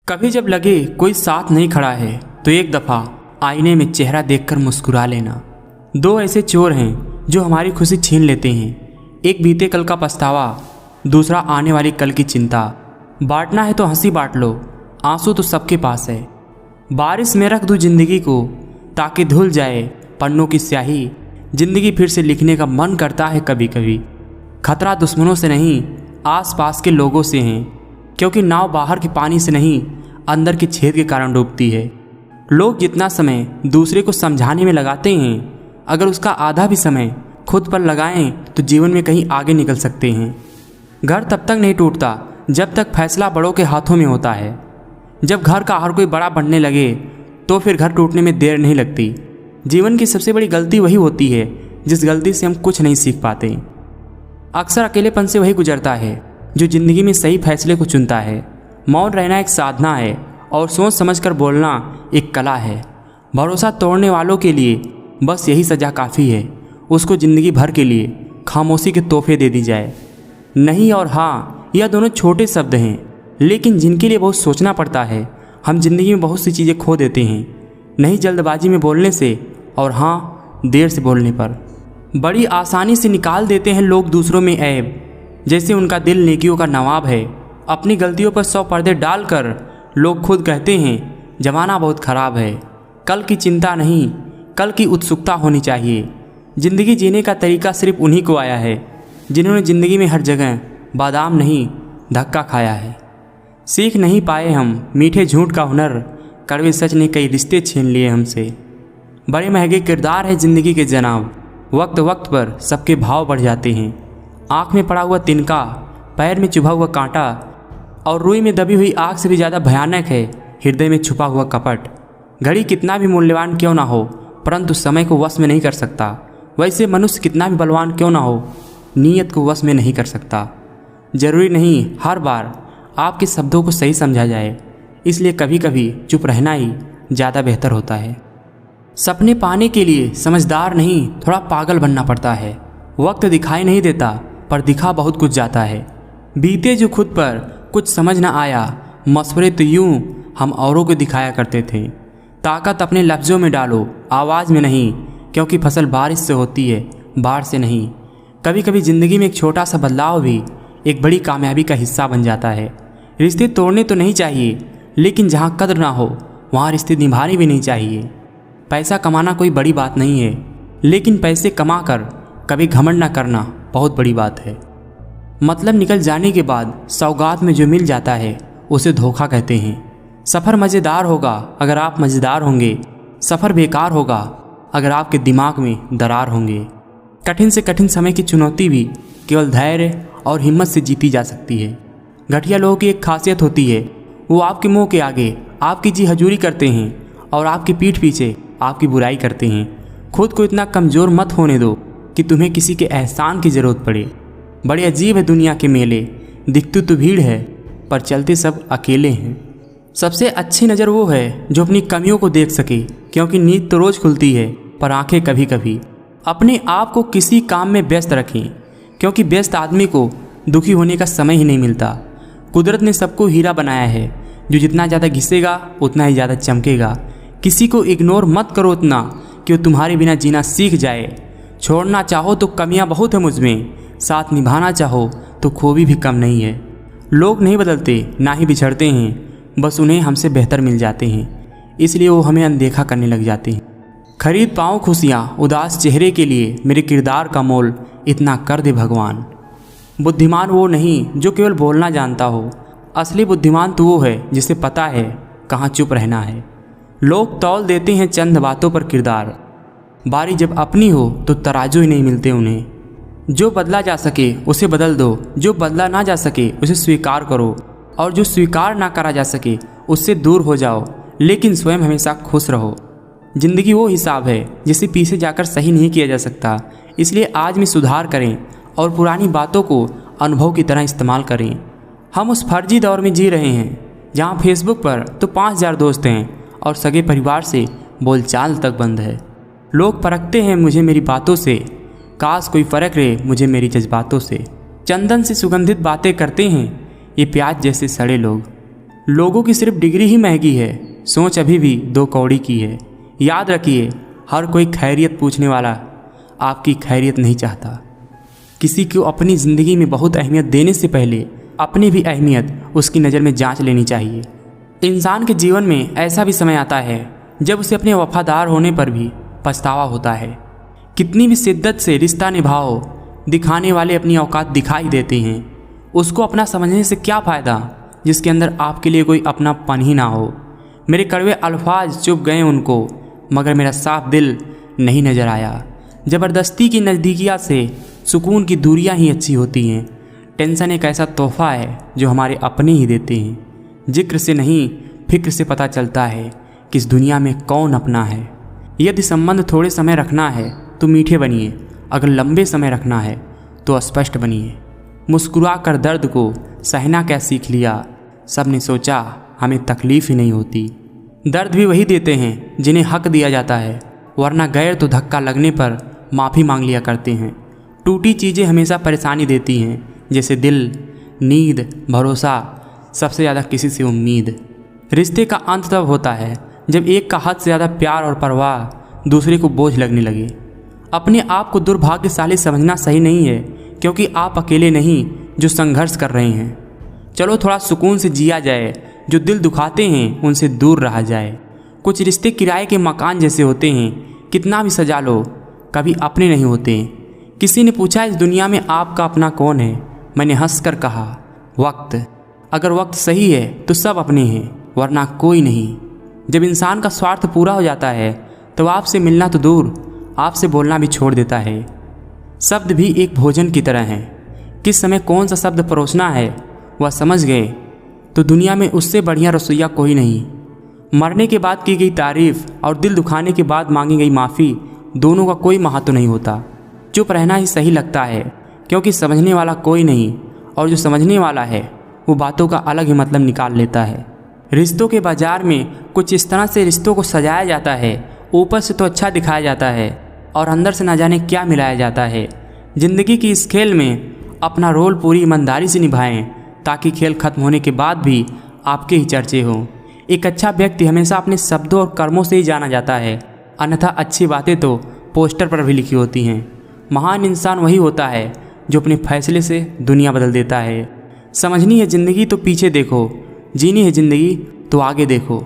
कभी जब लगे कोई साथ नहीं खड़ा है तो एक दफ़ा आईने में चेहरा देखकर मुस्कुरा लेना। दो ऐसे चोर हैं जो हमारी खुशी छीन लेते हैं, एक बीते कल का पछतावा, दूसरा आने वाली कल की चिंता। बांटना है तो हंसी बांट लो, आंसू तो सबके पास है। बारिश में रख दूँ जिंदगी को ताकि धुल जाए पन्नों की स्याही। जिंदगी फिर से लिखने का मन करता है कभी कभी। खतरा दुश्मनों से नहीं, आस पास के लोगों से हैं, क्योंकि नाव बाहर के पानी से नहीं अंदर के छेद के कारण डूबती है। लोग जितना समय दूसरे को समझाने में लगाते हैं, अगर उसका आधा भी समय खुद पर लगाएं तो जीवन में कहीं आगे निकल सकते हैं। घर तब तक नहीं टूटता जब तक फैसला बड़ों के हाथों में होता है। जब घर का हर कोई बड़ा बनने लगे तो फिर घर टूटने में देर नहीं लगती। जीवन की सबसे बड़ी गलती वही होती है जिस गलती से हम कुछ नहीं सीख पाते। अक्सर अकेलेपन से वही गुजरता है जो ज़िंदगी में सही फैसले को चुनता है। मौन रहना एक साधना है और सोच समझकर बोलना एक कला है। भरोसा तोड़ने वालों के लिए बस यही सज़ा काफ़ी है, उसको ज़िंदगी भर के लिए खामोशी के तोहफे दे दी जाए। नहीं और हाँ, यह दोनों छोटे शब्द हैं, लेकिन जिनके लिए बहुत सोचना पड़ता है। हम जिंदगी में बहुत सी चीज़ें खो देते हैं, नहीं जल्दबाजी में बोलने से, और हाँ देर से बोलने पर। बड़ी आसानी से निकाल देते हैं लोग दूसरों में ऐब, जैसे उनका दिल नेकियों का नवाब है। अपनी गलतियों पर 100 पर्दे डालकर लोग खुद कहते हैं ज़माना बहुत ख़राब है। कल की चिंता नहीं, कल की उत्सुकता होनी चाहिए। ज़िंदगी जीने का तरीका सिर्फ उन्हीं को आया है जिन्होंने ज़िंदगी में हर जगह बादाम नहीं धक्का खाया है। सीख नहीं पाए हम मीठे झूठ का हुनर, कड़वे सच ने कई रिश्ते छीन लिए हमसे। बड़े महंगे किरदार है ज़िंदगी के जनाब, वक्त वक्त पर सबके भाव बढ़ जाते हैं। आँख में पड़ा हुआ तिनका, पैर में चुभा हुआ कांटा, और रुई में दबी हुई आग से भी ज़्यादा भयानक है हृदय में छुपा हुआ कपट। घड़ी कितना भी मूल्यवान क्यों ना हो, परंतु समय को वश में नहीं कर सकता। वैसे मनुष्य कितना भी बलवान क्यों ना हो, नीयत को वश में नहीं कर सकता। ज़रूरी नहीं हर बार आपके शब्दों को सही समझा जाए, इसलिए कभी कभी चुप रहना ही ज़्यादा बेहतर होता है। सपने पाने के लिए समझदार नहीं, थोड़ा पागल बनना पड़ता है। वक्त दिखाई नहीं देता पर दिखा बहुत कुछ जाता है। बीते जो खुद पर कुछ समझ ना आया, मशवरे तो यूं हम औरों को दिखाया करते थे। ताकत अपने लफ्ज़ों में डालो, आवाज़ में नहीं, क्योंकि फसल बारिश से होती है, बाढ़ से नहीं। कभी कभी ज़िंदगी में एक छोटा सा बदलाव भी एक बड़ी कामयाबी का हिस्सा बन जाता है। रिश्ते तोड़ने तो नहीं चाहिए, लेकिन जहाँ कद्र ना हो वहाँ रिश्ते निभाने भी नहीं चाहिए। पैसा कमाना कोई बड़ी बात नहीं है, लेकिन पैसे कमा कर कभी घमंड ना करना बहुत बड़ी बात है। मतलब निकल जाने के बाद सौगात में जो मिल जाता है उसे धोखा कहते हैं। सफ़र मज़ेदार होगा अगर आप मज़ेदार होंगे, सफ़र बेकार होगा अगर आपके दिमाग में दरार होंगे। कठिन से कठिन समय की चुनौती भी केवल धैर्य और हिम्मत से जीती जा सकती है। घटिया लोगों की एक खासियत होती है, वो आपके मुंह के आगे आपकी जी हजूरी करते हैं और आपकी पीठ पीछे आपकी बुराई करते हैं। खुद को इतना कमज़ोर मत होने दो कि तुम्हें किसी के एहसान की ज़रूरत पड़े। बड़े अजीब है दुनिया के मेले, दिखती तो भीड़ है पर चलते सब अकेले हैं। सबसे अच्छी नज़र वो है जो अपनी कमियों को देख सके, क्योंकि नींद तो रोज़ खुलती है पर आंखें कभी कभी। अपने आप को किसी काम में व्यस्त रखें, क्योंकि व्यस्त आदमी को दुखी होने का समय ही नहीं मिलता। कुदरत ने सबको हीरा बनाया है, जो जितना ज़्यादा घिसेगा उतना ही ज़्यादा चमकेगा। किसी को इग्नोर मत करो इतना कि वो तुम्हारे बिना जीना सीख जाए। छोड़ना चाहो तो कमियां बहुत है मुझमें, साथ निभाना चाहो तो खूबी भी कम नहीं है। लोग नहीं बदलते ना ही बिछड़ते हैं, बस उन्हें हमसे बेहतर मिल जाते हैं, इसलिए वो हमें अनदेखा करने लग जाते हैं। खरीद पाऊँ खुशियाँ उदास चेहरे के लिए, मेरे किरदार का मोल इतना कर दे भगवान। बुद्धिमान वो नहीं जो केवल बोलना जानता हो, असली बुद्धिमान तो वो है जिसे पता है कहाँ चुप रहना है। लोग तौल देते हैं चंद बातों पर किरदार, बारी जब अपनी हो तो तराजू ही नहीं मिलते उन्हें। जो बदला जा सके उसे बदल दो, जो बदला ना जा सके उसे स्वीकार करो, और जो स्वीकार ना करा जा सके उससे दूर हो जाओ, लेकिन स्वयं हमेशा खुश रहो। ज़िंदगी वो हिसाब है जिसे पीछे जाकर सही नहीं किया जा सकता, इसलिए आज में सुधार करें और पुरानी बातों को अनुभव की तरह इस्तेमाल करें। हम उस फर्जी दौर में जी रहे हैं जहाँ फेसबुक पर तो 5000 दोस्त हैं और सगे परिवार से बोलचाल तक बंद है। लोग परखते हैं मुझे मेरी बातों से, काश कोई फ़र्क रहे मुझे मेरी जज्बातों से। चंदन से सुगंधित बातें करते हैं ये प्याज जैसे सड़े लोग। लोगों की सिर्फ डिग्री ही महंगी है, सोच अभी भी 2 कौड़ी की है। याद रखिए, हर कोई खैरियत पूछने वाला आपकी खैरियत नहीं चाहता। किसी को अपनी ज़िंदगी में बहुत अहमियत देने से पहले अपनी भी अहमियत उसकी नज़र में जांच लेनी चाहिए। इंसान के जीवन में ऐसा भी समय आता है जब उसे अपने वफादार होने पर भी पछतावा होता है। कितनी भी शिद्दत से रिश्ता निभाओ, दिखाने वाले अपनी औकात दिखाई देते हैं। उसको अपना समझने से क्या फ़ायदा जिसके अंदर आपके लिए कोई अपनापन ही ना हो। मेरे कड़वे अल्फाज चुभ गए उनको, मगर मेरा साफ दिल नहीं नज़र आया। ज़बरदस्ती की नज़दीकियाँ से सुकून की दूरियाँ ही अच्छी होती हैं। टेंशन एक ऐसा तोहफ़ा है जो हमारे अपने ही देते हैं। जिक्र से नहीं, फिक्र से पता चलता है कि इस दुनिया में कौन अपना है। यदि संबंध थोड़े समय रखना है तो मीठे बनिए, अगर लंबे समय रखना है तो स्पष्ट बनिए। मुस्कुरा कर दर्द को सहना क्या सीख लिया, सब ने सोचा हमें तकलीफ़ ही नहीं होती। दर्द भी वही देते हैं जिन्हें हक दिया जाता है, वरना गैर तो धक्का लगने पर माफ़ी मांग लिया करते हैं। टूटी चीज़ें हमेशा परेशानी देती हैं, जैसे दिल, नींद, भरोसा, सबसे ज़्यादा किसी से उम्मीद। रिश्ते का अंत तब होता है जब एक का हद से ज़्यादा प्यार और परवाह दूसरे को बोझ लगने लगे। अपने आप को दुर्भाग्यशाली समझना सही नहीं है, क्योंकि आप अकेले नहीं जो संघर्ष कर रहे हैं। चलो थोड़ा सुकून से जिया जाए, जो दिल दुखाते हैं उनसे दूर रहा जाए। कुछ रिश्ते किराए के मकान जैसे होते हैं, कितना भी सजा लो कभी अपने नहीं होते। किसी ने पूछा इस दुनिया में आपका अपना कौन है, मैंने हंसकर कहा वक्त। अगर वक्त सही है तो सब अपने हैं, वरना कोई नहीं। जब इंसान का स्वार्थ पूरा हो जाता है तो आपसे मिलना तो दूर, आपसे बोलना भी छोड़ देता है। शब्द भी एक भोजन की तरह हैं, किस समय कौन सा शब्द परोसना है वह समझ गए तो दुनिया में उससे बढ़िया रसोइया कोई नहीं। मरने के बाद की गई तारीफ़ और दिल दुखाने के बाद मांगी गई माफ़ी, दोनों का कोई महत्व नहीं होता। चुप रहना ही सही लगता है, क्योंकि समझने वाला कोई नहीं, और जो समझने वाला है वो बातों का अलग ही मतलब निकाल लेता है। रिश्तों के बाज़ार में कुछ इस तरह से रिश्तों को सजाया जाता है, ऊपर से तो अच्छा दिखाया जाता है और अंदर से ना जाने क्या मिलाया जाता है। ज़िंदगी की इस खेल में अपना रोल पूरी ईमानदारी से निभाएं, ताकि खेल खत्म होने के बाद भी आपके ही चर्चे हों। एक अच्छा व्यक्ति हमेशा अपने शब्दों और कर्मों से ही जाना जाता है, अन्यथा अच्छी बातें तो पोस्टर पर भी लिखी होती हैं। महान इंसान वही होता है जो अपने फैसले से दुनिया बदल देता है। समझनी है ज़िंदगी तो पीछे देखो, जीनी है ज़िंदगी तो आगे देखो।